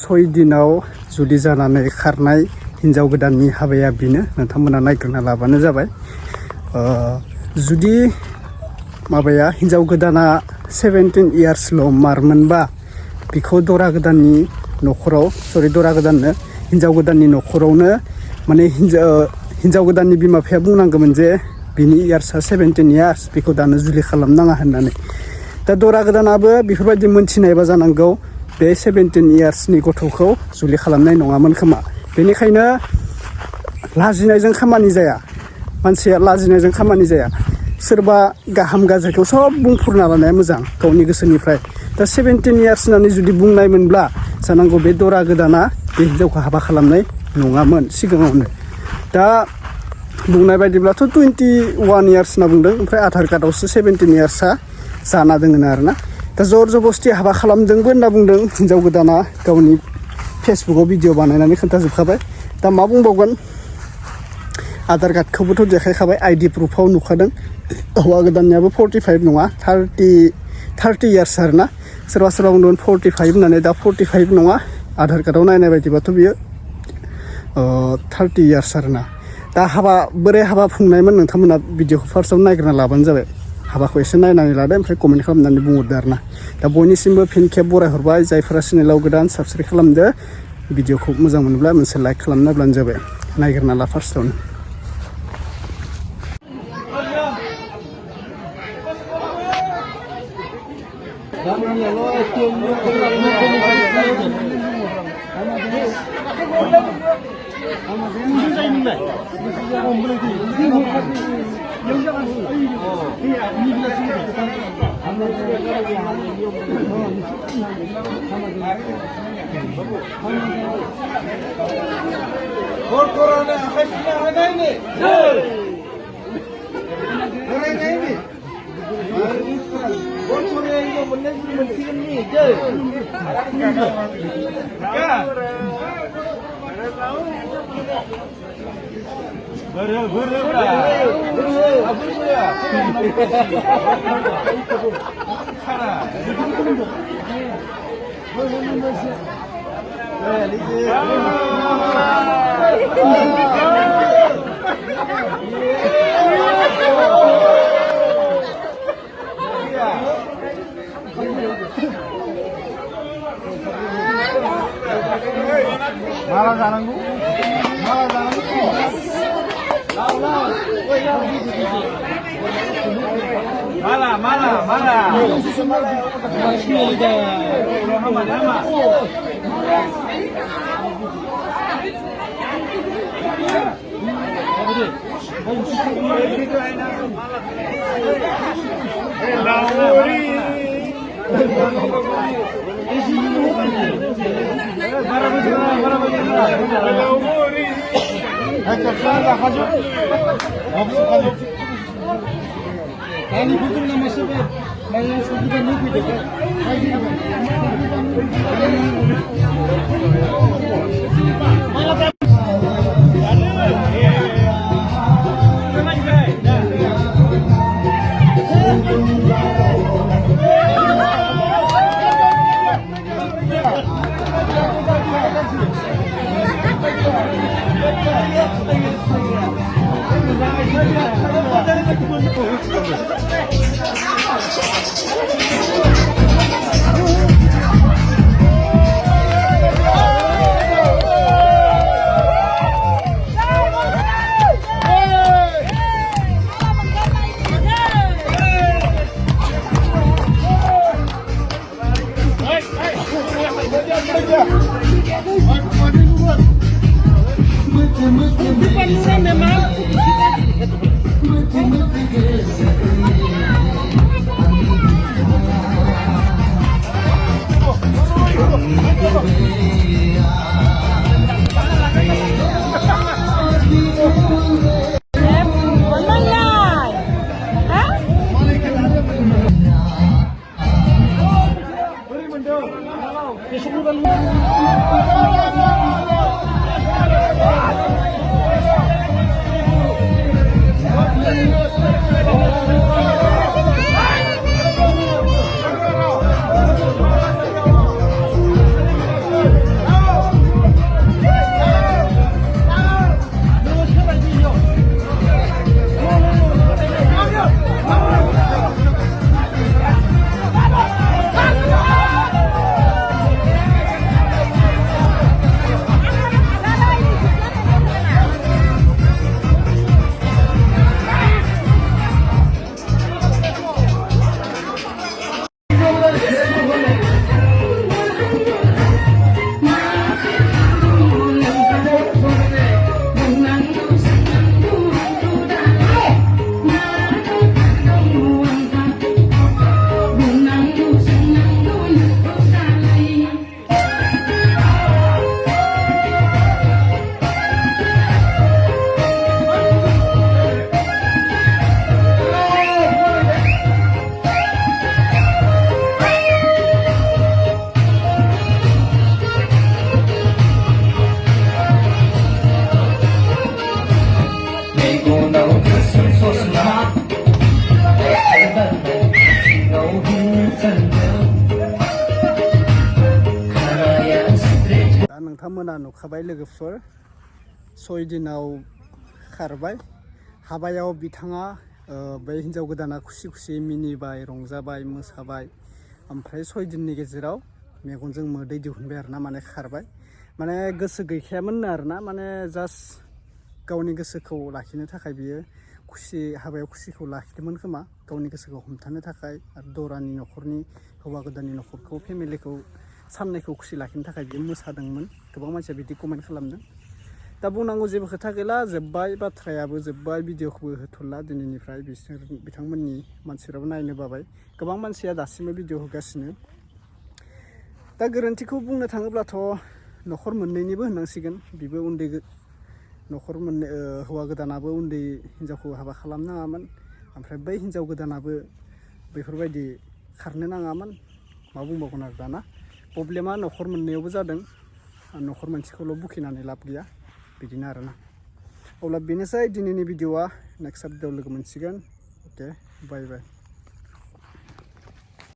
सय दिनाव जुलि जानानै खारनाय हिन्जाव गोदाननि हाबाया बेनो नोंथांमोना नायग्रोना लाबानो जाबाय जुदि माबाया हिन्जाव गोदाना 17 इयार्सल' मारमोनबा बिखौ दरा गोदाननि न'खराव दरा गोदाननो हिन्जाव गोदाननि न'खरावनो माने हिन्जाव गोदाननि बिमा बिफाया बुंनांगौमोन जे बिनि इयार्सआ 17 इयार्स बेखौ दानो जुलि खालामनाङा होननानै दा दरा गोदानाबो बेफोरबायदि मोनथिनायबा जानांगौ बे 17 इयार्सनि गथ'खौ जुलि खालामनाय नङामोन खोमा बेनिखायनो लाजिनायजों खामानि जाया मानसिया लाजिनायजों खामानि जाया सोरबा गाहाम गाज्रिखौ सब बुंफुरना लानाया मोजां गावनि गोसोनिफ्राय दा 17 इयार्स होननानै जुदि बुंनायमोनब्ला जानांगौ बे दरा गोदाना बे हिन्जावखौ हाबा खालामनाय नङामोन सिगाङावनो दा बुंनाय बायदिब्लाथ' 21 इयार्स होनना बुंदों ओमफ्राय आधार कार्डआवसो 17 इयार्सआ जाना दोङो आरोना दा जर जबस्ति हाबा खालामदोंबो होनना बुंदों हिन्जाव गोदाना गावनि फेसबुकआव भिडिअ बानायनानै खोन्थाजोबखाबाय दा मा बुंबावगोन आधार कार्डखौबोथ' देखायखाबाय आइडि प्रुफआव नुखादों हौवा गोदाननियाबो 45 नङा 30 इयार्स आरोना सोरबा सोरबा बुंदोंमोन 45 होननानै दा 45 नङा आधार कार्डआव नायनाय बायदिबाथ' बियो 30 इयार्स आरोना दा बोरै हाबा खुंनायमोन नोंथांमोना भिडिअखौ फार्स्टआव नायग्रोना लाबानो जाबाय हाबाखौ एसे नायनानै लादो ओमफ्राय कमेन्ट खालामनानै बुंहरदो आरोना दा बयनिसिमबो फिन खेब बरायहरबाय जायफोरा चेनेलाव गोदान साबस्क्राइब खालामदो भिडिअखौ मोजां मोनोब्ला मोनसे लाइक खालामना होब्लानो जाबाय नायग्रोना ला फार्स्टआवनो माला जानांगौ Bukan memang होनना नुखाबाय लोगोफोर 6 दिनाव खारबाय हाबायाव बिथाङा बै हिन्जाव गोदाना खुसि खुसि मिनिबाय रंजाबाय मोसाबाय ओमफ्राय 6 दिननि गेजेराव मेगनजों मोदै दिहुनबाय आरोना माने खारबाय माने गोसो गैखायामोननो आरोना माने जास्ट गावनि गोसोखौ लाखिनो थाखाय बियो खुसि हाबायाव खुसिखौ लाखिदोंमोन खोमा गावनि गोसोखौ हमथानो थाखाय आरो दरानि न'खरनि हौवा गोदाननि न'खरखौ फेमिलिखौ साननायखौ खुसि लाखिनो थाखाय बियो मोसादोंमोन गोबां मानसिया बिदि कमेन्ट खालामदों दा बुंनांगौ जेबो खोथा गैला जोब्बाय बाथ्रायाबो जोब्बाय भिडिअखौबो होथ'ला दिनैनिफ्राय बिथांमोननि मानसिफोराबो नायनो बाबाय गोबां मानसिया दासिमबो भिडिअ होगासिनो दा गोरोन्थिखौ बुंनो थाङोब्लाथ' न'खर मोननैनिबो होननांसिगोन बिबो उन्दै न'खर मोननै हौवा गोदानाबो उन्दै हिन्जावखौ हाबा खालामनाङामोन ओमफ्राय बै हिन्जाव गोदानाबो बेफोरबायदि खारनो नाङामोन मा बुंबावगोन आरो दाना प्रब्लेमा न'खर मोननैयावबो जादों न'खर मोनसेखौल' बुखिनानै लाब गैया बिदिनो आरोना अब्ला बेनोसै दिनैनि भिडिअआ नेक्स्ट भिडिअ लोगो मोनसिगोन अके बाय बाय